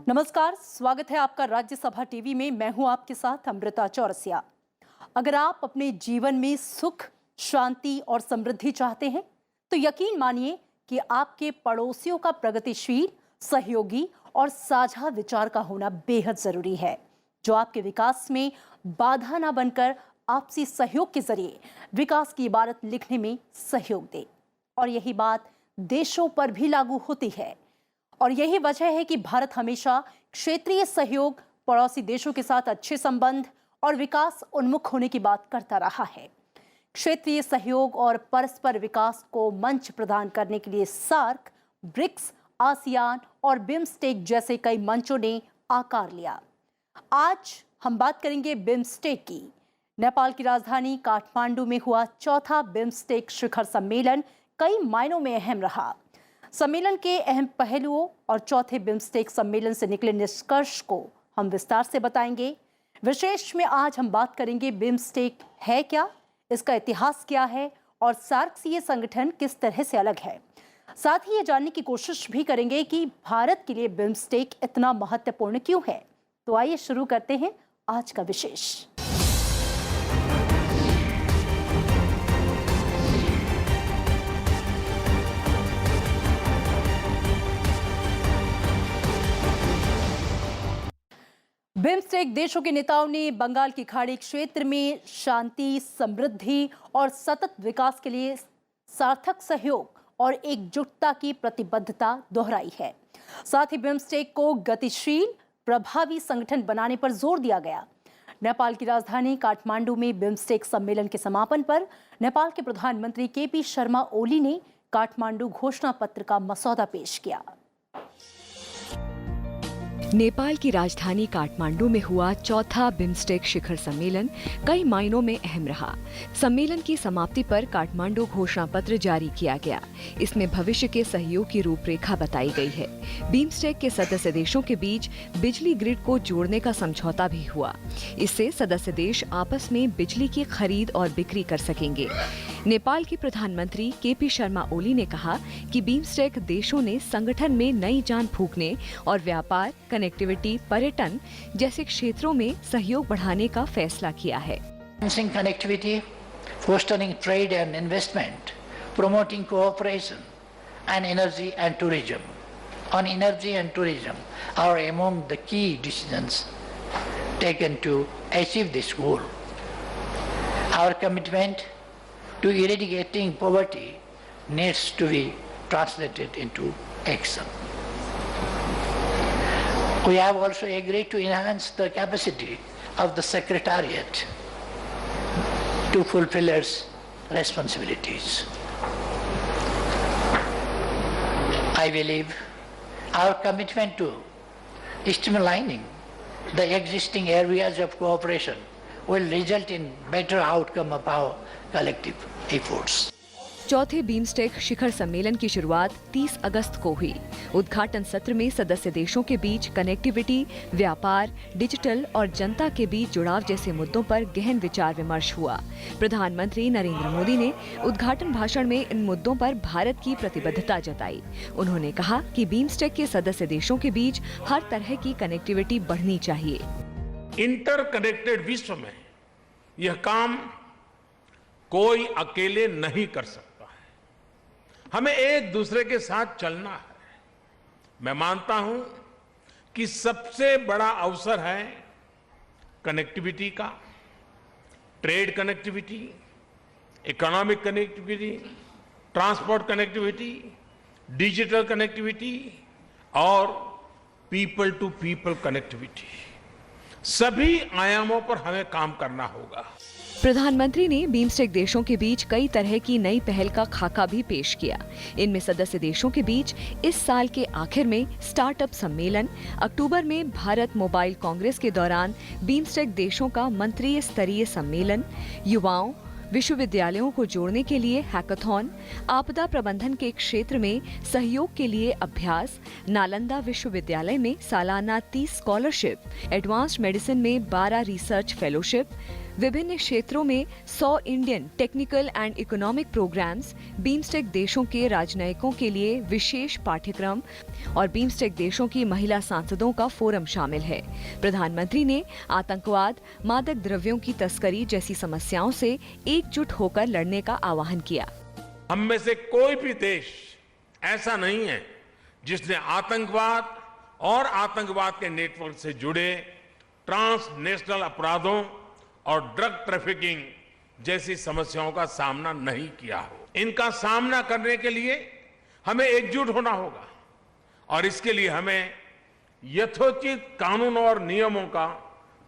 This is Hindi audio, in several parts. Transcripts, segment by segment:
नमस्कार, स्वागत है आपका राज्यसभा टीवी में। मैं हूं आपके साथ अमृता चौरसिया। अगर आप अपने जीवन में सुख, शांति और समृद्धि चाहते हैं तो यकीन मानिए कि आपके पड़ोसियों का प्रगतिशील, सहयोगी और साझा विचार का होना बेहद जरूरी है, जो आपके विकास में बाधा ना बनकर आपसी सहयोग के जरिए विकास की इबारत लिखने में सहयोग दे। और यही बात देशों पर भी लागू होती है। और यही वजह है कि भारत हमेशा क्षेत्रीय सहयोग, पड़ोसी देशों के साथ अच्छे संबंध और विकास उन्मुख होने की बात करता रहा है। क्षेत्रीय सहयोग और परस्पर विकास को मंच प्रदान करने के लिए सार्क, ब्रिक्स, आसियान और बिम्स्टेक जैसे कई मंचों ने आकार लिया। आज हम बात करेंगे बिम्स्टेक की। नेपाल की राजधानी काठमांडू में हुआ चौथा बिम्स्टेक शिखर सम्मेलन कई मायनों में अहम रहा। सम्मेलन के अहम पहलुओं और चौथे बिम्स्टेक सम्मेलन से निकले निष्कर्ष को हम विस्तार से बताएंगे। विशेष में आज हम बात करेंगे बिम्स्टेक है क्या, इसका इतिहास क्या है और सार्क से ये संगठन किस तरह से अलग है। साथ ही ये जानने की कोशिश भी करेंगे कि भारत के लिए बिम्स्टेक इतना महत्वपूर्ण क्यों है। तो आइए शुरू करते हैं आज का विशेष। बिम्स्टेक देशों के नेताओं ने बंगाल की खाड़ी क्षेत्र में शांति, समृद्धि और सतत विकास के लिए सार्थक सहयोग और एकजुटता की प्रतिबद्धता दोहराई है। साथ ही बिम्स्टेक को गतिशील, प्रभावी संगठन बनाने पर जोर दिया गया। नेपाल की राजधानी काठमांडू में बिम्स्टेक सम्मेलन के समापन पर नेपाल के प्रधानमंत्री केपी शर्मा ओली ने काठमांडू घोषणा पत्र का मसौदा पेश किया। नेपाल की राजधानी काठमांडू में हुआ चौथा बिम्स्टेक शिखर सम्मेलन कई मायनों में अहम रहा। सम्मेलन की समाप्ति पर काठमांडू घोषणा पत्र जारी किया गया। इसमें भविष्य के सहयोग की रूपरेखा बताई गई है। बिम्स्टेक के सदस्य देशों के बीच बिजली ग्रिड को जोड़ने का समझौता भी हुआ। इससे सदस्य देश आपस में बिजली की खरीद और बिक्री कर सकेंगे। नेपाल के प्रधानमंत्री केपी शर्मा ओली ने कहा कि बिम्स्टेक देशों ने संगठन में नई जान फूंकने और व्यापार, कनेक्टिविटी, पर्यटन जैसे क्षेत्रों में सहयोग बढ़ाने का फैसला किया है। Connectivity, fostering trade and investment, promoting cooperation, and energy and tourism. On energy and tourism are among the key decisions taken to achieve this goal. Our commitment to eradicating poverty needs to be translated into action. We have also agreed to enhance the capacity of the Secretariat to fulfill its responsibilities. I believe our commitment to streamlining the existing areas of cooperation will result in better outcome of our collective efforts. चौथे बिम्स्टेक शिखर सम्मेलन की शुरुआत 30 अगस्त को हुई। उद्घाटन सत्र में सदस्य देशों के बीच कनेक्टिविटी, व्यापार, डिजिटल और जनता के बीच जुड़ाव जैसे मुद्दों पर गहन विचार विमर्श हुआ। प्रधानमंत्री नरेंद्र मोदी ने उद्घाटन भाषण में इन मुद्दों पर भारत की प्रतिबद्धता जताई। उन्होंने कहा कि बिम्स्टेक के सदस्य देशों के बीच हर तरह की कनेक्टिविटी बढ़नी चाहिए। इंटरकनेक्टेड विश्व में यह काम कोई अकेले नहीं कर सकता। हमें एक दूसरे के साथ चलना है। मैं मानता हूं कि सबसे बड़ा अवसर है कनेक्टिविटी का, trade connectivity, economic connectivity, transport connectivity, digital connectivity और पीपल टू पीपल कनेक्टिविटी। सभी आयामों पर हमें काम करना होगा। प्रधानमंत्री ने बिम्स्टेक देशों के बीच कई तरह की नई पहल का खाका भी पेश किया। इनमें सदस्य देशों के बीच इस साल के आखिर में स्टार्टअप सम्मेलन, अक्टूबर में भारत मोबाइल कांग्रेस के दौरान बिम्स्टेक देशों का मंत्रिय स्तरीय सम्मेलन, युवाओं, विश्वविद्यालयों को जोड़ने के लिए हैकाथॉन, आपदा प्रबंधन के क्षेत्र में सहयोग के लिए अभ्यास, नालंदा विश्वविद्यालय में सालाना 30 स्कॉलरशिप, एडवांस्ड मेडिसिन में 12 रिसर्च फेलोशिप, विभिन्न क्षेत्रों में 100 Indian technical and economic programmes, BIMSTEC देशों के राजनयिकों के लिए विशेष पाठ्यक्रम और बीमस्टेक देशों की महिला सांसदों का फोरम शामिल है। प्रधानमंत्री ने आतंकवाद, मादक द्रव्यों की तस्करी जैसी समस्याओं से एकजुट होकर लड़ने का आह्वान किया। हम में से कोई भी देश ऐसा नहीं है जिसने आतंकवाद और आतंकवाद के नेटवर्क से जुड़े ट्रांसनेशनल अपराधों और ड्रग ट्रैफिकिंग जैसी समस्याओं का सामना नहीं किया हो। इनका सामना करने के लिए हमें एकजुट होना होगा और इसके लिए हमें यथोचित कानून और नियमों का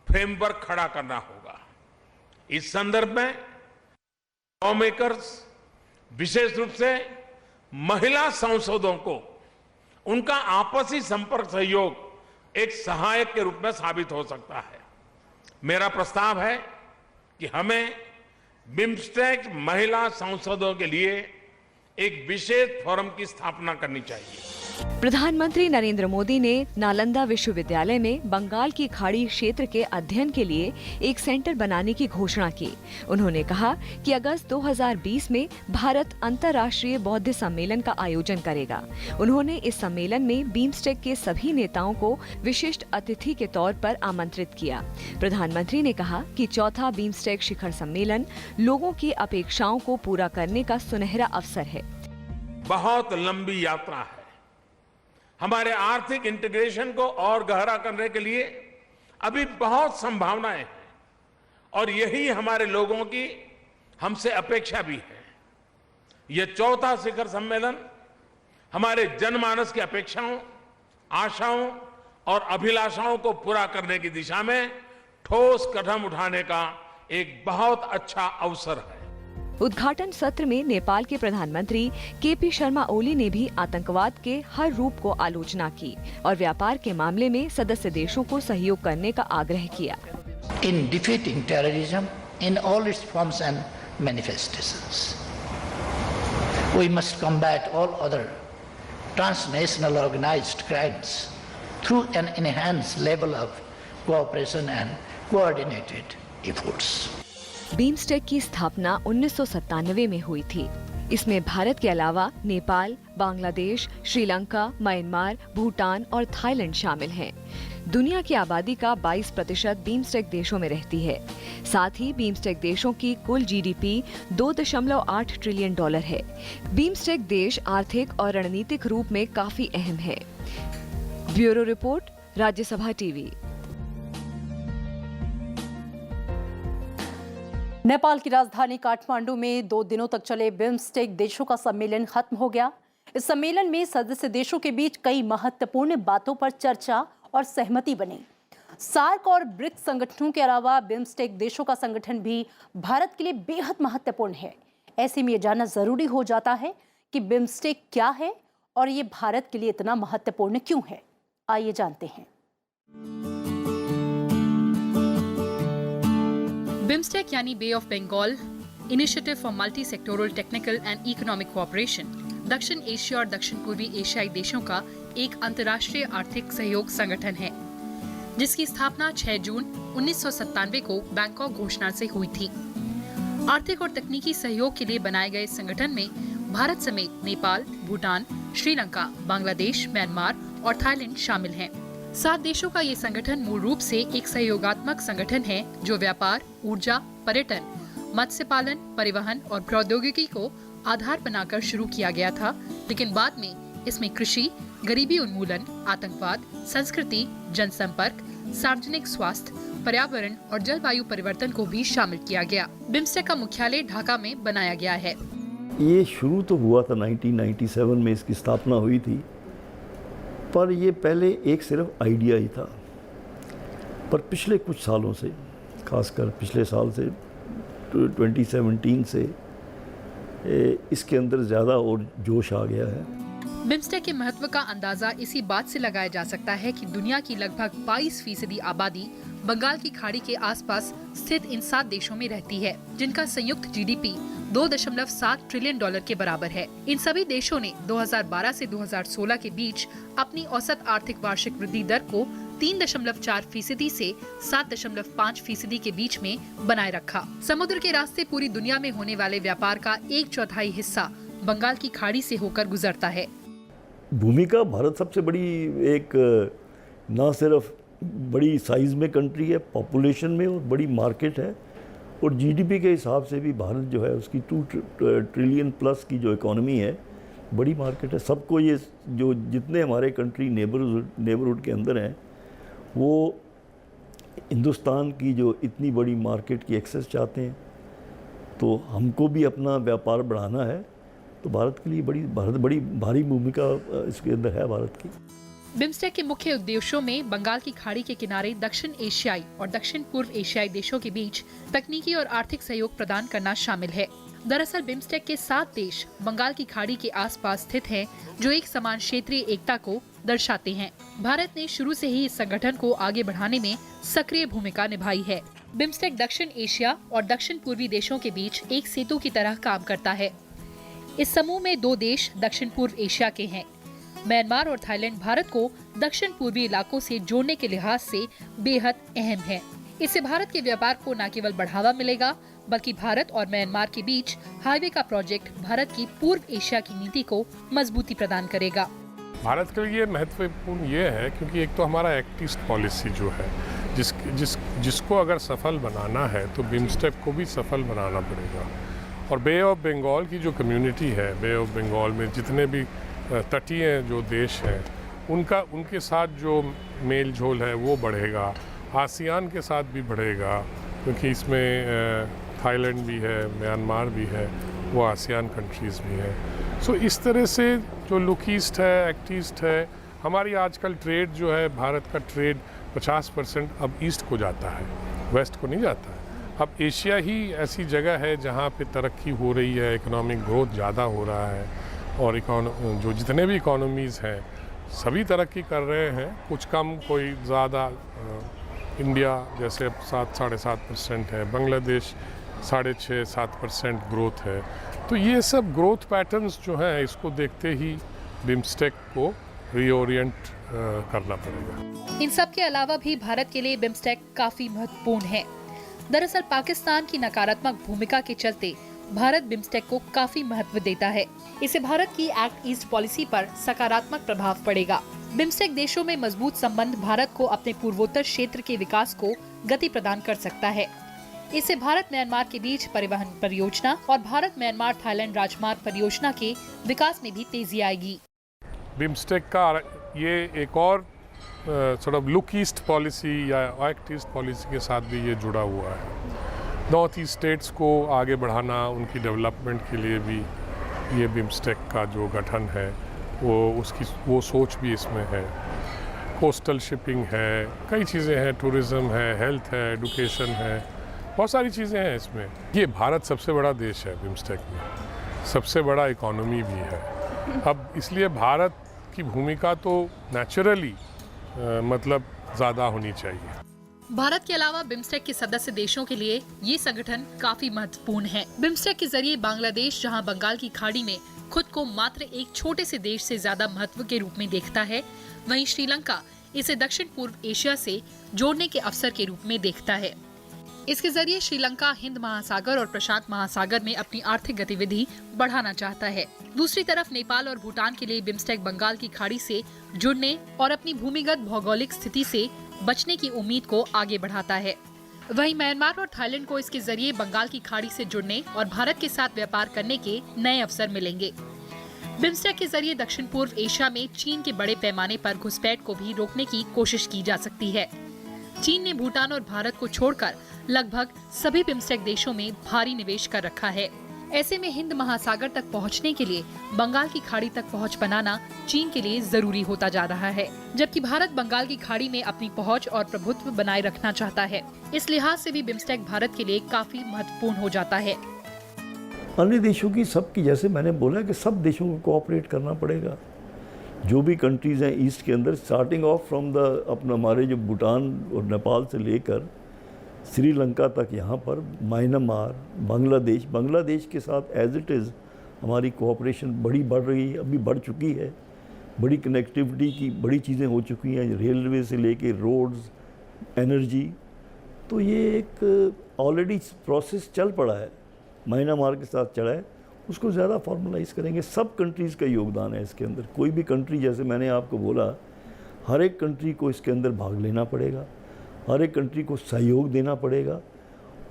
फ्रेमवर्क खड़ा करना होगा। इस संदर्भ में लॉ मेकर्स, विशेष रूप से महिला सांसदों को उनका आपसी संपर्क सहयोग एक सहायक के रूप में साबित हो सकता है। मेरा प्रस्ताव है कि हमें बिम्स्टेक महिला सांसदों के लिए एक विशेष फोरम की स्थापना करनी चाहिए। प्रधानमंत्री नरेंद्र मोदी ने नालंदा विश्वविद्यालय में बंगाल की खाड़ी क्षेत्र के अध्ययन के लिए एक सेंटर बनाने की घोषणा की। उन्होंने कहा कि अगस्त 2020 में भारत अंतर्राष्ट्रीय बौद्ध सम्मेलन का आयोजन करेगा। उन्होंने इस सम्मेलन में बीमस्टेक के सभी नेताओं को विशिष्ट अतिथि के तौर पर आमंत्रित किया। प्रधानमंत्री ने कहा कि चौथा बीमस्टेक शिखर सम्मेलन लोगों की अपेक्षाओं को पूरा करने का सुनहरा अवसर है। बहुत लंबी यात्रा है। हमारे आर्थिक इंटीग्रेशन को और गहरा करने के लिए अभी बहुत संभावनाएं हैं और यही हमारे लोगों की हमसे अपेक्षा भी है। यह चौथा शिखर सम्मेलन हमारे जनमानस की अपेक्षाओं, आशाओं और अभिलाषाओं को पूरा करने की दिशा में ठोस कदम उठाने का एक बहुत अच्छा अवसर है। उद्घाटन सत्र में नेपाल के प्रधानमंत्री केपी शर्मा ओली ने भी आतंकवाद के हर रूप को आलोचना की और व्यापार के मामले में सदस्य देशों को सहयोग करने का आग्रह किया। In defeating terrorism in all its forms and manifestations, we must combat all other transnational organized crimes through an enhanced level of cooperation and coordinated efforts. BIMSTEC की स्थापना 1997 में हुई थी। इसमें भारत के अलावा नेपाल, बांग्लादेश, श्रीलंका, म्यांमार, भूटान और थाईलैंड शामिल हैं। दुनिया की आबादी का 22% बीमस्टेक देशों में रहती है। साथ ही बीमस्टेक देशों की कुल जीडीपी $2.8 ट्रिलियन है। बीमस्टेक देश आर्थिक और रणनीतिक रूप में काफी अहम है। Bureau report, Rajya Sabha TV. Nepal की राजधानी काठमांडू में 2 दिनों तक चले बिम्स्टेक देशों का सम्मेलन खत्म हो गया। इस सम्मेलन में सदस्य देशों के बीच कई महत्वपूर्ण बातों पर चर्चा और सहमति बनी। सार्क और ब्रिक्स संगठनों के अलावा बिम्स्टेक देशों का संगठन भी भारत के लिए बेहद महत्वपूर्ण है। ऐसे में ये जानना जरूरी हो जाता है कि बिम्स्टेक क्या है और ये भारत के लिए इतना महत्वपूर्ण क्यों है। आइए जानते हैं। बिम्स्टेक यानी bay of Bengal initiative for multi sectoral technical and economic cooperation दक्षिण एशिया और दक्षिण पूर्वी एशियाई देशों का एक अंतर्राष्ट्रीय आर्थिक सहयोग संगठन है, जिसकी स्थापना 6 जून 1997 को बैंकॉक घोषणा से हुई थी। आर्थिक और तकनीकी सहयोग के लिए बनाए गए संगठन में भारत समेत नेपाल, भूटान, श्रीलंका, बांग्लादेश, म्यांमार और थाईलैंड शामिल हैं। 7 देशों का ये संगठन मूल रूप से एक सहयोगात्मक संगठन है जो व्यापार, ऊर्जा, पर्यटन, मत्स्य पालन, परिवहन और प्रौद्योगिकी को आधार बनाकर शुरू किया गया था, लेकिन बाद में इसमें कृषि, गरीबी उन्मूलन, आतंकवाद, संस्कृति, जनसंपर्क, सार्वजनिक स्वास्थ्य, पर्यावरण और जलवायु परिवर्तन को भी शामिल किया गया। बिम्स्टेक का मुख्यालय ढाका में बनाया गया है। ये शुरू तो हुआ था 1997 में, इसकी स्थापना हुई थी, पर ये पहले एक सिर्फ आइडिया ही था। पर पिछले कुछ सालों से, खासकर पिछले साल से 2017 से इसके अंदर ज़्यादा और जोश आ गया है। बिम्स्टेक के महत्व का अंदाजा इसी बात से लगाया जा सकता है कि दुनिया की लगभग 22% आबादी बंगाल की खाड़ी के आसपास स्थित इन 7 देशों में रहती है, जिनका संयुक्त जीडीपी $2.7 ट्रिलियन के बराबर है। इन सभी देशों ने 2012 से 2016 के बीच अपनी औसत आर्थिक वार्षिक वृद्धि दर को 3.4% से 7.5% के बीच में बनाए रखा। समुद्र के रास्ते पूरी दुनिया में होने वाले व्यापार का 1/4 हिस्सा बंगाल की खाड़ी से होकर गुजरता है। भूमिका भारत सबसे बड़ी एक ना सिर्फ बड़ी साइज में कंट्री है, पॉपुलेशन में, और बड़ी मार्केट है, और जीडीपी के हिसाब से भी भारत जो है उसकी 2 ट्रिलियन प्लस की जो इकोनॉमी है, बड़ी मार्केट है। सबको ये जो जितने हमारे कंट्री नेबरहुड के अंदर हैं वो हिंदुस्तान की जो इतनी बड़ी मार्केट की एक्सेस चाहते हैं, तो हमको भी अपना व्यापार बढ़ाना है, तो भारत के लिए बड़ी भारी भूमिका इसके अंदर है भारत की। बिम्स्टेक के मुख्य उद्देश्यों में बंगाल की खाड़ी के किनारे दक्षिण एशियाई और दक्षिण पूर्व एशियाई देशों के बीच तकनीकी और आर्थिक सहयोग प्रदान करना शामिल है। दरअसल बिम्स्टेक के 7 देश बंगाल की खाड़ी के आसपास स्थित हैं, जो एक समान क्षेत्रीय एकता को दर्शाते हैं। भारत ने शुरू से ही इस संगठन को आगे बढ़ाने में सक्रिय भूमिका निभाई है। बिम्स्टेक दक्षिण एशिया और दक्षिण पूर्वी देशों के बीच एक सेतु की तरह काम करता है। इस समूह में 2 देश दक्षिण पूर्व एशिया के हैं। म्यांमार और थाईलैंड भारत को दक्षिण पूर्वी इलाकों से जोड़ने के लिहाज से बेहद अहम है। इससे भारत के व्यापार को न केवल बढ़ावा मिलेगा, बल्कि भारत और म्यांमार के बीच हाईवे का प्रोजेक्ट भारत की पूर्व एशिया की नीति को मजबूती प्रदान करेगा। भारत के लिए महत्वपूर्ण ये है क्योंकि एक तो हमारा एक्ट ईस्ट पॉलिसी जो है, जिसको अगर सफल बनाना है तो बिम्स्टेक को भी सफल बनाना पड़ेगा। और बे ऑफ बंगाल की जो कम्युनिटी है, बे ऑफ बंगाल में जितने भी तटीय जो देश हैं उनके साथ जो मेल झोल है वो बढ़ेगा। आसियान के साथ भी बढ़ेगा क्योंकि इसमें थाईलैंड भी है, म्यांमार भी है, वो आसियान कंट्रीज़ भी हैं। सो इस तरह से जो लुक ईस्ट है, एक्ट ईस्ट है, हमारी आजकल ट्रेड जो है, भारत का ट्रेड 50% अब ईस्ट को जाता है, वेस्ट को नहीं जाता है। अब एशिया ही ऐसी जगह है जहाँ पे तरक्की हो रही है, इकोनॉमिक ग्रोथ ज़्यादा हो रहा है, और जो जितने भी इकोनॉमीज़ हैं सभी तरक्की कर रहे हैं, कुछ कम कोई ज़्यादा। इंडिया जैसे अब 7-7.5% है, बांग्लादेश 6.5-7% ग्रोथ है। तो ये सब ग्रोथ पैटर्न्स जो हैं इसको देखते ही बिम्स्टेक को रीओरिएंट करना पड़ेगा। इन सब के अलावा भी भारत के लिए बिम्स्टेक काफी महत्वपूर्ण है। दरअसल पाकिस्तान की नकारात्मक भूमिका के चलते भारत बिम्स्टेक को काफी महत्व देता है। इससे भारत की एक्ट ईस्ट पॉलिसी पर सकारात्मक प्रभाव पड़ेगा। बिम्स्टेक देशों में मजबूत संबंध भारत को अपने पूर्वोत्तर क्षेत्र के विकास को गति प्रदान कर सकता है। इससे भारत म्यांमार के बीच परिवहन परियोजना और भारत म्यांमार थाईलैंड राजमार्ग परियोजना के विकास में भी तेजी आएगी। बिम्स्टेक का ये एक और लुक ईस्ट पॉलिसी या एक्ट ईस्ट पॉलिसी के साथ भी ये जुड़ा हुआ है। नॉर्थ ईस्ट स्टेट्स को आगे बढ़ाना, उनकी डेवलपमेंट के लिए भी ये बिम्स्टेक का जो गठन है वो सोच भी इसमें है। कोस्टल शिपिंग है, कई चीज़ें हैं, टूरिज़्म है, हेल्थ है, एडुकेशन है, बहुत सारी चीज़ें हैं इसमें। ये भारत सबसे बड़ा देश है बिम्स्टेक में, सबसे बड़ा इकोनॉमी भी है। अब इसलिए भारत की भूमिका तो नेचुरली मतलब ज़्यादा होनी चाहिए। भारत के अलावा बिम्स्टेक के सदस्य देशों के लिए ये संगठन काफी महत्वपूर्ण है। बिम्स्टेक के जरिए बांग्लादेश, जहां बंगाल की खाड़ी में खुद को मात्र एक छोटे से देश से ज्यादा महत्व के रूप में देखता है, वहीं श्रीलंका इसे दक्षिण पूर्व एशिया से जोड़ने के अवसर के रूप में देखता है। इसके जरिए श्रीलंका हिंद महासागर और प्रशांत महासागर में अपनी आर्थिक गतिविधि बढ़ाना चाहता है। दूसरी तरफ नेपाल और भूटान के लिए बिम्स्टेक बंगाल की खाड़ी से जुड़ने और अपनी भूमिगत भौगोलिक स्थिति से बचने की उम्मीद को आगे बढ़ाता है। वहीं म्यांमार और थाईलैंड को इसके जरिए बंगाल की खाड़ी से जुड़ने और भारत के साथ व्यापार करने के नए अवसर मिलेंगे। बिम्स्टेक के जरिए दक्षिण पूर्व एशिया में चीन के बड़े पैमाने पर घुसपैठ को भी रोकने की कोशिश की जा सकती है। चीन ने भूटान और भारत को छोड़कर लगभग सभी बिम्स्टेक देशों में भारी निवेश कर रखा है। ऐसे में हिंद महासागर तक पहुंचने के लिए बंगाल की खाड़ी तक पहुंच बनाना चीन के लिए जरूरी होता जा रहा है, जबकि भारत बंगाल की खाड़ी में अपनी पहुंच और प्रभुत्व बनाए रखना चाहता है। इस लिहाज से भी बिम्स्टेक भारत के लिए काफी महत्वपूर्ण हो जाता है। अन्य देशों की सबकी, जैसे मैंने बोला कि सब देशों को कोऑपरेट करना पड़ेगा। जो भी कंट्रीज़ हैं ईस्ट के अंदर, स्टार्टिंग ऑफ फ्रॉम द अपना हमारे जो भूटान और नेपाल से लेकर श्रीलंका तक, यहाँ पर म्यांमार, बांग्लादेश के साथ एज इट इज़ हमारी कोऑपरेशन बढ़ रही है, अभी बढ़ चुकी है। बड़ी कनेक्टिविटी की बड़ी चीज़ें हो चुकी हैं, रेलवे से लेके रोड्स, एनर्जी। तो ये एक ऑलरेडी प्रोसेस चल पड़ा है, म्यांमार के साथ चला है, उसको ज़्यादा फॉर्मलाइज करेंगे। सब कंट्रीज़ का योगदान है इसके अंदर। कोई भी कंट्री, जैसे मैंने आपको बोला, हर एक कंट्री को इसके अंदर भाग लेना पड़ेगा, हर एक कंट्री को सहयोग देना पड़ेगा।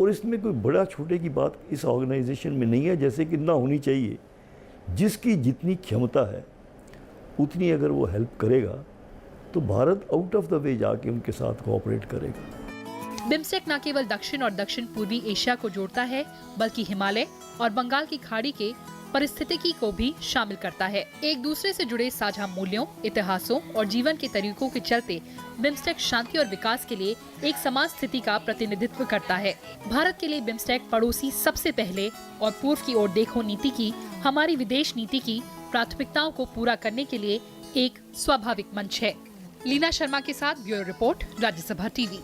और इसमें कोई बड़ा छोटे की बात इस ऑर्गेनाइजेशन में नहीं है, जैसे कि ना होनी चाहिए। जिसकी जितनी क्षमता है उतनी अगर वो हेल्प करेगा तो Bharat out of the way जाके उनके साथ कोऑपरेट करेगा। बिम्स्टेक न केवल दक्षिण और दक्षिण पूर्वी एशिया को जोड़ता है, बल्कि हिमालय और बंगाल की खाड़ी के परिस्थितिकी को भी शामिल करता है। एक दूसरे से जुड़े साझा मूल्यों, इतिहासों और जीवन के तरीकों के चलते बिम्स्टेक शांति और विकास के लिए एक समाज स्थिति का प्रतिनिधित्व करता है। भारत के लिए बिम्स्टेक पड़ोसी सबसे पहले और पूर्व की ओर देखो नीति की, हमारी विदेश नीति की प्राथमिकताओं को पूरा करने के लिए एक स्वाभाविक मंच है। लीना शर्मा के साथ ब्यूरो रिपोर्ट, राज्यसभा टीवी।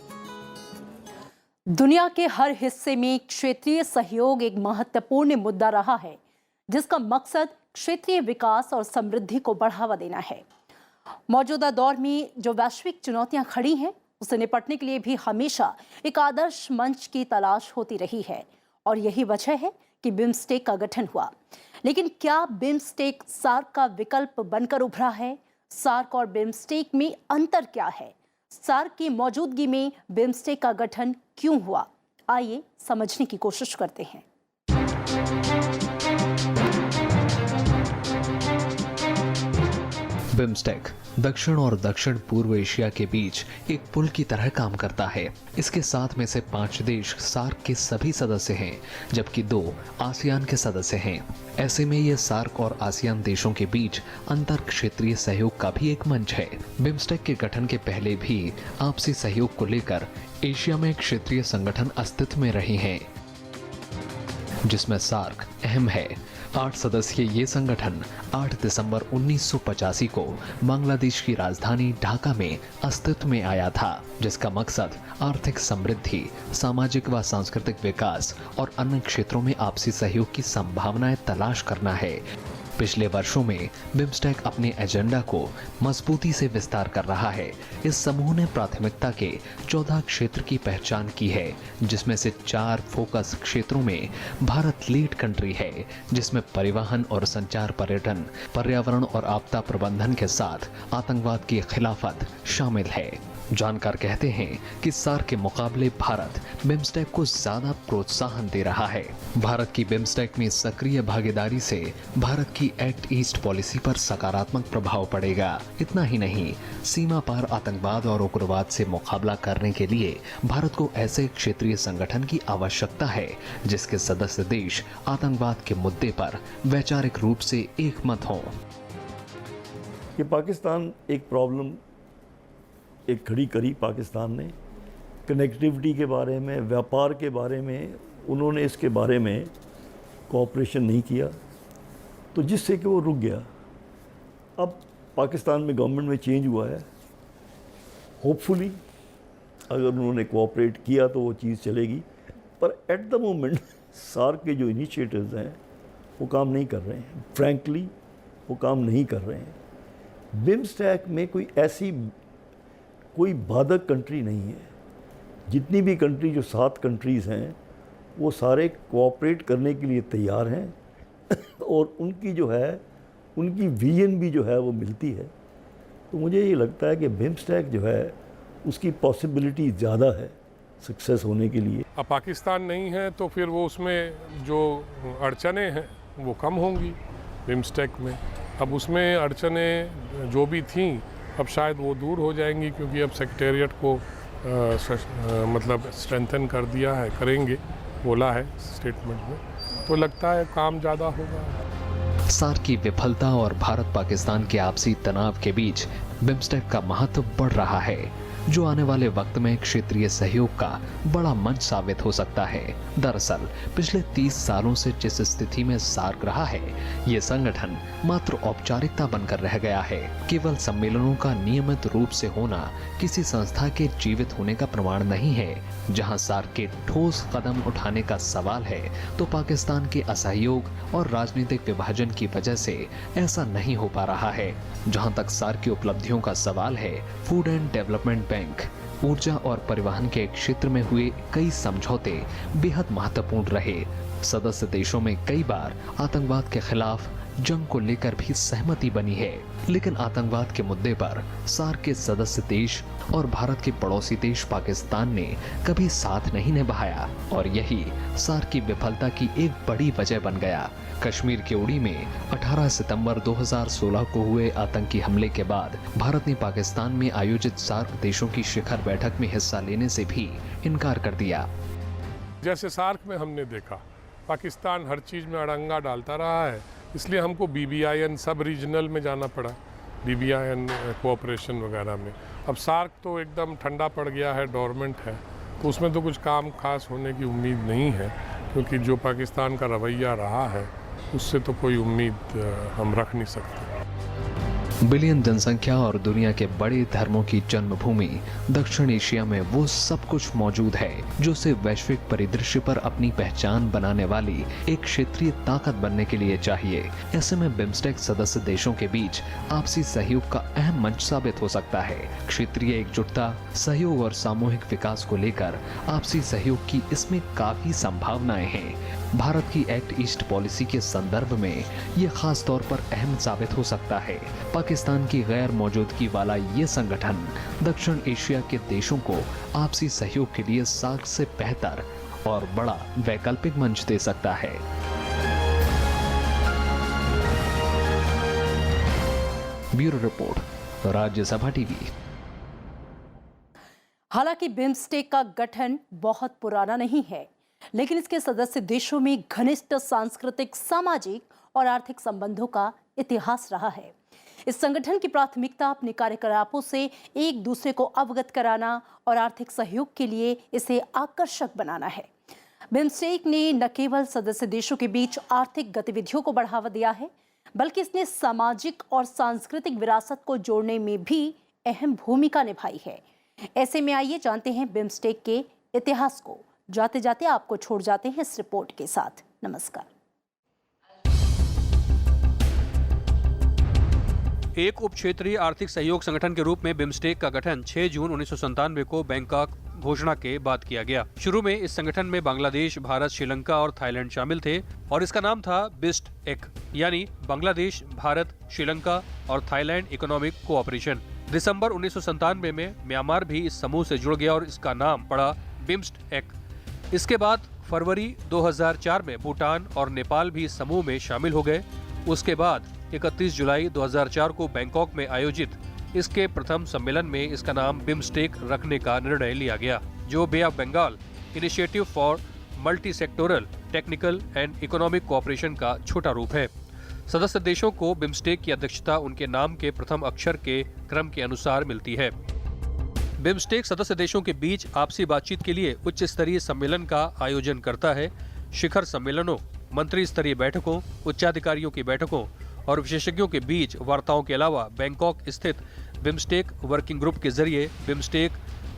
दुनिया के हर हिस्से में क्षेत्रीय सहयोग एक महत्वपूर्ण मुद्दा रहा है, जिसका मकसद क्षेत्रीय विकास और समृद्धि को बढ़ावा देना है। मौजूदा दौर में जो वैश्विक चुनौतियां खड़ी हैं, उससे निपटने के लिए भी हमेशा एक आदर्श मंच की तलाश होती रही है, और यही वजह है कि बिम्स्टेक का गठन हुआ। लेकिन क्या बिम्स्टेक सार्क का विकल्प बनकर उभरा है? सार्क और बिम्स्टेक में अंतर क्या है? सार्क की मौजूदगी में बिम्स्टेक का गठन क्यों हुआ? आइए समझने की कोशिश करते हैं। बिम्स्टेक दक्षिण और दक्षिण पूर्व एशिया के बीच एक पुल की तरह काम करता है। इसके 7 में से 5 देश सार्क के सभी सदस्य हैं, जबकि 2 आसियान के सदस्य हैं। ऐसे में ये सार्क और आसियान देशों के बीच अंतर क्षेत्रीय सहयोग का भी एक मंच है। बिम्स्टेक के गठन के पहले भी आपसी सहयोग को लेकर एशिया में क्षेत्रीय संगठन अस्तित्व में रहे हैं, जिसमें सार्क अहम है। 8 सदस्यीय ये संगठन 8 दिसंबर 1985 को बांग्लादेश की राजधानी ढाका में अस्तित्व में आया था, जिसका मकसद आर्थिक समृद्धि, सामाजिक व सांस्कृतिक विकास और अन्य क्षेत्रों में आपसी सहयोग की संभावनाएं तलाश करना है। पिछले वर्षों में बिम्स्टेक अपने एजेंडा को मजबूती से विस्तार कर रहा है। इस समूह ने प्राथमिकता के 14 क्षेत्र की पहचान की है, जिसमें से 4 फोकस क्षेत्रों में भारत लीड कंट्री है, जिसमें परिवहन और संचार, पर्यटन, पर्यावरण और आपदा प्रबंधन के साथ आतंकवाद की खिलाफत शामिल है। जानकार कहते हैं कि सार्क के मुकाबले भारत बिम्स्टेक को ज्यादा प्रोत्साहन दे रहा है। भारत की बिम्स्टेक में सक्रिय भागीदारी से भारत की एक्ट ईस्ट पॉलिसी पर सकारात्मक प्रभाव पड़ेगा। इतना ही नहीं, सीमा पार आतंकवाद और उग्रवाद से मुकाबला करने के लिए भारत को ऐसे क्षेत्रीय संगठन की आवश्यकता है, जिसके सदस्य देश आतंकवाद के मुद्दे पर वैचारिक रूप से एकमत हों। कि पाकिस्तान एक प्रॉब्लम एक खड़ी करी पाकिस्तान ने, कनेक्टिविटी के बारे में, व्यापार के बारे में, उन्होंने इसके बारे में कोऑपरेशन नहीं किया, तो जिससे कि वो रुक गया। अब पाकिस्तान में गवर्नमेंट में चेंज हुआ है, होपफुली अगर उन्होंने कोऑपरेट किया तो वो चीज़ चलेगी, पर एट द मोमेंट सार्क के जो इनिशिएटिव्स हैं वो काम नहीं कर रहे हैं। फ्रैंकली वो काम नहीं कर रहे हैं। बिम्स्टेक में कोई बाधक कंट्री नहीं है। जितनी भी कंट्री, जो 7 कंट्रीज़ हैं, वो सारे कोऑपरेट करने के लिए तैयार हैं और उनकी जो है, उनकी विजन भी जो है वो मिलती है। तो मुझे ये लगता है कि बिम्स्टेक जो है उसकी पॉसिबिलिटी ज़्यादा है सक्सेस होने के लिए। अब पाकिस्तान नहीं है तो फिर वो उसमें जो अड़चनें हैं वो कम होंगी बिम्स्टेक में। अब उसमें अड़चनें जो भी थीं अब शायद वो दूर हो जाएंगी, क्योंकि अब सेक्रेटेरिएट को मतलब स्ट्रेंथन कर दिया है, करेंगे बोला है स्टेटमेंट में, तो लगता है काम ज़्यादा होगा। सार्क की विफलता और भारत पाकिस्तान के आपसी तनाव के बीच बिम्स्टेक का महत्व बढ़ रहा है। जो आने वाले वक्त में क्षेत्रीय सहयोग का बड़ा मंच साबित हो सकता है। दरअसल पिछले 30 सालों से जिस स्थिति में सार्क रहा है, ये संगठन मात्र औपचारिकता बनकर रह गया है। केवल सम्मेलनों का नियमित रूप से होना किसी संस्था के जीवित होने का प्रमाण नहीं है। जहां सार्क के ठोस कदम उठाने का सवाल है, तो पाकिस्तान के असहयोग और राजनीतिक विभाजन की वजह से ऐसा नहीं हो पा रहा है। जहां तक सार्क की उपलब्धियों का सवाल है, फूड एंड डेवलपमेंट बैंक, ऊर्जा और परिवहन के क्षेत्र में हुए कई समझौते बेहद महत्वपूर्ण रहे। सदस्य देशों में कई बार आतंकवाद के खिलाफ जंग को लेकर भी सहमति बनी है, लेकिन आतंकवाद के मुद्दे पर सार्क के सदस्य देश और भारत के पड़ोसी देश पाकिस्तान ने कभी साथ नहीं निभाया, और यही सार्क की विफलता की एक बड़ी वजह बन गया। कश्मीर के उड़ी में 18 सितंबर 2016 को हुए आतंकी हमले के बाद भारत ने पाकिस्तान में आयोजित सार्क देशों की शिखर बैठक में हिस्सा लेने से भी इनकार कर दिया। जैसे सार्क में हमने देखा, पाकिस्तान हर चीज़ में अड़ंगा डालता रहा है, इसलिए हमको BBIN सब रीजनल में जाना पड़ा, BBIN कोऑपरेशन वगैरह में। अब सार्क तो एकदम ठंडा पड़ गया है, डोरमेंट है, तो उसमें तो कुछ काम खास होने की उम्मीद नहीं है, क्योंकि जो पाकिस्तान का रवैया रहा है उससे तो कोई उम्मीद हम रख नहीं सकते। बिलियन जनसंख्या और दुनिया के बड़े धर्मों की जन्मभूमि दक्षिण एशिया में वो सब कुछ मौजूद है जो उसे वैश्विक परिदृश्य पर अपनी पहचान बनाने वाली एक क्षेत्रीय ताकत बनने के लिए चाहिए। ऐसे में बिम्स्टेक सदस्य देशों के बीच आपसी सहयोग का अहम मंच साबित हो सकता है। क्षेत्रीय एकजुटता, सहयोग और सामूहिक विकास को लेकर आपसी सहयोग की इसमें काफी संभावनाएं हैं। भारत की एक्ट ईस्ट पॉलिसी के संदर्भ में ये खास तौर पर अहम साबित हो सकता है। पाकिस्तान की गैर मौजूदगी वाला ये संगठन दक्षिण एशिया के देशों को आपसी सहयोग के लिए सार्क से बेहतर और बड़ा वैकल्पिक मंच दे सकता है। Bureau report, Rajya Sabha TV. हालांकि बिम्स्टेक का गठन बहुत पुराना नहीं है, लेकिन इसके सदस्य देशों में घनिष्ठ सांस्कृतिक, सामाजिक और आर्थिक संबंधों का इतिहास रहा है। इस संगठन की प्राथमिकता अपने कार्यकलापों से एक दूसरे को अवगत कराना और आर्थिक सहयोग के लिए इसे आकर्षक बनाना है। बिम्स्टेक ने न केवल सदस्य देशों के बीच आर्थिक गतिविधियों को बढ़ावा दिया है, बल्कि इसने सामाजिक और सांस्कृतिक विरासत को जोड़ने में भी अहम भूमिका निभाई है। ऐसे में आइए जानते हैं बिम्स्टेक के इतिहास को। जाते जाते आपको छोड़ जाते हैं इस रिपोर्ट के साथ। नमस्कार। एक उप क्षेत्रीय आर्थिक सहयोग संगठन के रूप में बिम्स्टेक का गठन 6 जून 1997 को बैंकॉक घोषणा के बाद किया गया। शुरू में इस संगठन में बांग्लादेश, भारत, श्रीलंका और थाईलैंड शामिल थे और इसका नाम था बिस्टेक, यानी बांग्लादेश, भारत, श्रीलंका और थाईलैंड इकोनॉमिक कोऑपरेशन। दिसंबर 1997 में म्यांमार भी इस समूह से जुड़ गया और इसका नाम पड़ा बिम्स्टेक। इसके बाद फरवरी 2004 में भूटान और नेपाल भी इस समूह में शामिल हो गए। उसके बाद 31 जुलाई 2004 को बैंकॉक में आयोजित इसके प्रथम सम्मेलन में इसका नाम बिम्स्टेक रखने का निर्णय लिया गया, जो bay of Bengal initiative for multi sectoral technical and economic cooperation का छोटा रूप है। सदस्य देशों को बिम्स्टेक की अध्यक्षता उनके नाम के प्रथम अक्षर के क्रम के अनुसार मिलती है। बिम्स्टेक सदस्य देशों के बीच आपसी बातचीत के लिए उच्च स्तरीय सम्मेलन का आयोजन करता है। शिखर सम्मेलनों, मंत्री स्तरीय बैठकों, उच्चाधिकारियों की बैठकों और विशेषज्ञों के बीच वार्ताओं के अलावा बैंकॉक स्थित बिम्स्टेक वर्किंग ग्रुप के जरिए बिम्स्टेक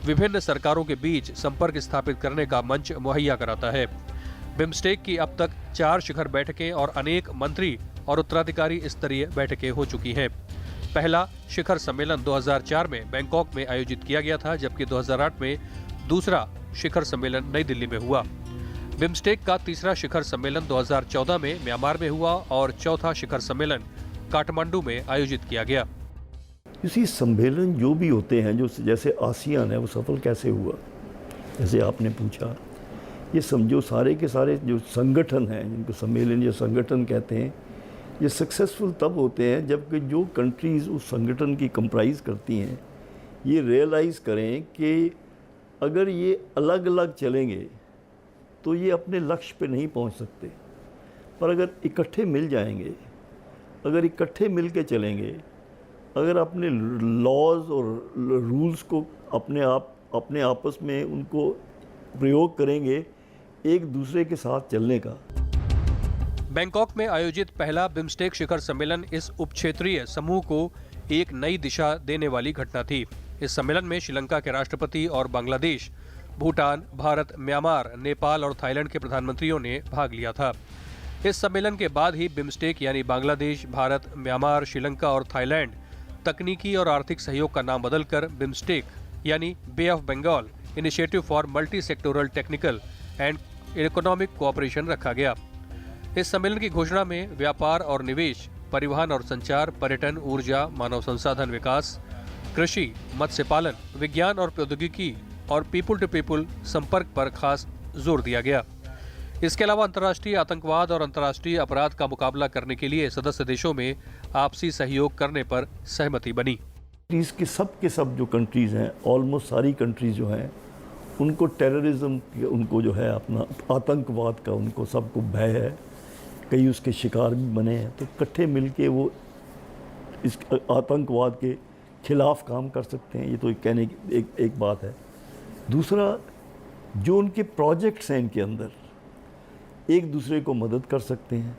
विभिन्न सरकारों के बीच संपर्क स्थापित करने का मंच मुहैया कराता है। बिम्स्टेक की अब तक 4 शिखर बैठकें और अनेक मंत्री और उत्तराधिकारी स्तरीय बैठकें हो चुकी हैं। पहला शिखर सम्मेलन 2004 में बैंकॉक में आयोजित किया गया था, जबकि 2008 में दूसरा शिखर सम्मेलन नई दिल्ली में हुआ। बिम्स्टेक का तीसरा शिखर सम्मेलन 2014 में म्यांमार में हुआ और चौथा शिखर सम्मेलन काठमांडू में आयोजित किया गया। इसी सम्मेलन जो भी होते हैं, जो जैसे आसियान है, वो सफल कैसे हुआ, जैसे आपने पूछा, ये समझो सारे के सारे जो संगठन हैं, जिनको सम्मेलन या संगठन कहते हैं, ये सक्सेसफुल तब होते हैं जबकि जो कंट्रीज़ उस संगठन की कंप्राइज करती हैं ये रियलाइज़ करें कि अगर ये अलग अलग चलेंगे तो ये अपने लक्ष्य पे नहीं पहुंच सकते, पर अगर इकट्ठे मिल जाएंगे, अगर इकट्ठे मिल के चलेंगे, अगर अपने लॉज और रूल्स को अपने आपस में उनको प्रयोग करेंगे एक दूसरे के साथ चलने का। बैंकॉक में आयोजित पहला बिम्स्टेक शिखर सम्मेलन इस उपक्षेत्रीय समूह को एक नई दिशा देने वाली घटना थी। इस सम्मेलन में श्रीलंका के राष्ट्रपति और बांग्लादेश, भूटान, भारत, म्यांमार, नेपाल और थाईलैंड के प्रधानमंत्रियों ने भाग लिया था। इस सम्मेलन के बाद ही बिम्स्टेक यानी बांग्लादेश, भारत, म्यांमार, श्रीलंका और थाईलैंड तकनीकी और आर्थिक सहयोग का नाम बदलकर बिम्स्टेक यानी bay of Bengal initiative for multi sectoral technical and economic cooperation रखा गया। इस सम्मेलन की घोषणा में व्यापार और निवेश, परिवहन और संचार, पर्यटन, ऊर्जा, मानव संसाधन विकास, कृषि, मत्स्य पालन, विज्ञान और प्रौद्योगिकी और पीपुल टू पीपुल संपर्क पर खास जोर दिया गया। इसके अलावा अंतर्राष्ट्रीय आतंकवाद और अंतर्राष्ट्रीय अपराध का मुकाबला करने के लिए सदस्य देशों में आपसी सहयोग करने पर सहमति बनी। के सब जो कंट्रीज़ हैं, ऑलमोस्ट सारी कंट्रीज़ जो हैं, उनको टेररिज्म, उनको जो है अपना आतंकवाद का उनको सबको भय है, कई उसके शिकार भी बने हैं। तो इकट्ठे मिलके वो इस आतंकवाद के खिलाफ काम कर सकते हैं। ये तो कहने की एक बात है। दूसरा, जो उनके प्रोजेक्ट्स हैं इनके अंदर, एक दूसरे को मदद कर सकते हैं।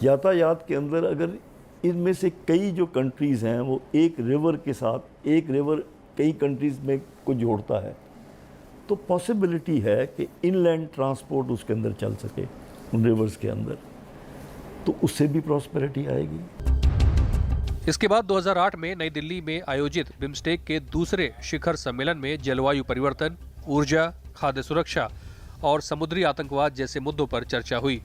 यातायात के अंदर अगर इनमें से कई जो कंट्रीज़ हैं वो एक रिवर के साथ, एक रिवर कई कंट्रीज़ में को जोड़ता है, तो पॉसिबिलिटी है कि इनलैंड ट्रांसपोर्ट उसके अंदर चल सके, उन रिवर्स के अंदर, तो उससे भी प्रॉस्पेरिटी आएगी। इसके बाद 2008 में नई दिल्ली में आयोजित बिम्स्टेक के दूसरे शिखर सम्मेलन में जलवायु परिवर्तन, ऊर्जा, खाद्य सुरक्षा और समुद्री आतंकवाद जैसे मुद्दों पर चर्चा हुई।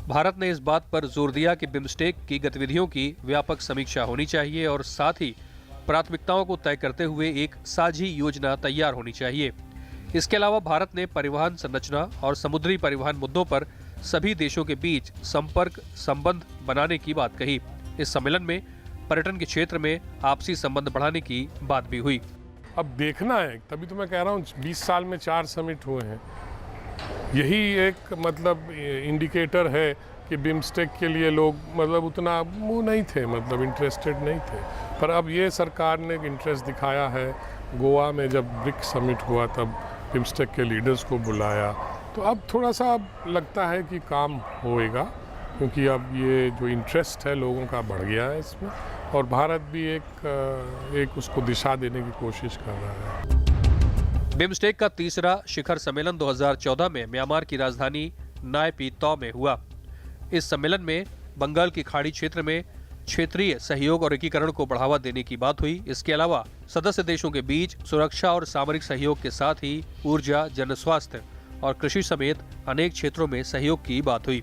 भारत ने इस बात पर जोर दिया कि बिम्स्टेक की गतिविधियों की व्यापक समीक्षा होनी चाहिए और साथ ही प्राथमिकताओं को तय करते हुए एक साझी योजना तैयार होनी चाहिए। इसके अलावा भारत ने परिवहन संरचना और समुद्री परिवहन मुद्दों पर सभी देशों के बीच संपर्क संबंध बनाने की बात कही। इस सम्मेलन में पर्यटन के क्षेत्र में आपसी संबंध बढ़ाने की बात भी हुई। अब देखना है, तभी तो मैं कह रहा हूँ 20 साल में 4 समिट हुए हैं। यही एक मतलब इंडिकेटर है कि बिम्स्टेक के लिए लोग मतलब उतना वो नहीं थे, मतलब इंटरेस्टेड नहीं थे। पर अब ये सरकार ने इंटरेस्ट दिखाया है। गोवा में जब ब्रिक्स समिट हुआ तब बिम्स्टेक के लीडर्स को बुलाया, तो अब थोड़ा सा अब लगता है कि काम होएगा, क्योंकि अब ये जो इंटरेस्ट है लोगों का बढ़ गया है इसमें, और भारत भी एक उसको दिशा देने की कोशिश कर रहा है। बिम्स्टेक का तीसरा शिखर सम्मेलन 2014 में म्यांमार की राजधानी नाय पी ताव में हुआ। इस सम्मेलन में बंगाल की खाड़ी क्षेत्र में क्षेत्रीय सहयोग और एकीकरण को बढ़ावा देने की बात हुई। इसके अलावा सदस्य देशों के बीच सुरक्षा और सामरिक सहयोग के साथ ही ऊर्जा, जनस्वास्थ्य और कृषि समेत अनेक क्षेत्रों में सहयोग की बात हुई।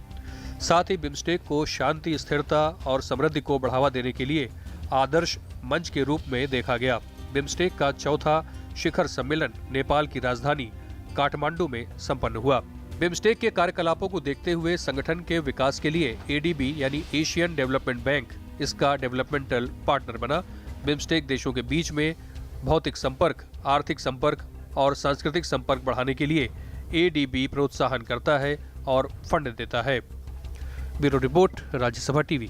साथ ही बिम्स्टेक को शांति, स्थिरता और समृद्धि को बढ़ावा देने के लिए आदर्श मंच के रूप में देखा गया। बिम्स्टेक का चौथा शिखर सम्मेलन नेपाल की राजधानी काठमांडू में संपन्न हुआ। बिम्स्टेक के कार्यकलापों को देखते हुए संगठन के विकास के लिए एडीबी यानी एशियन डेवलपमेंट बैंक इसका डेवलपमेंटल पार्टनर बना। बिम्स्टेक देशों के बीच में भौतिक संपर्क, आर्थिक संपर्क और सांस्कृतिक संपर्क बढ़ाने के लिए एडीबी प्रोत्साहन करता है और फंड देता है। Bureau report, Rajya Sabha TV.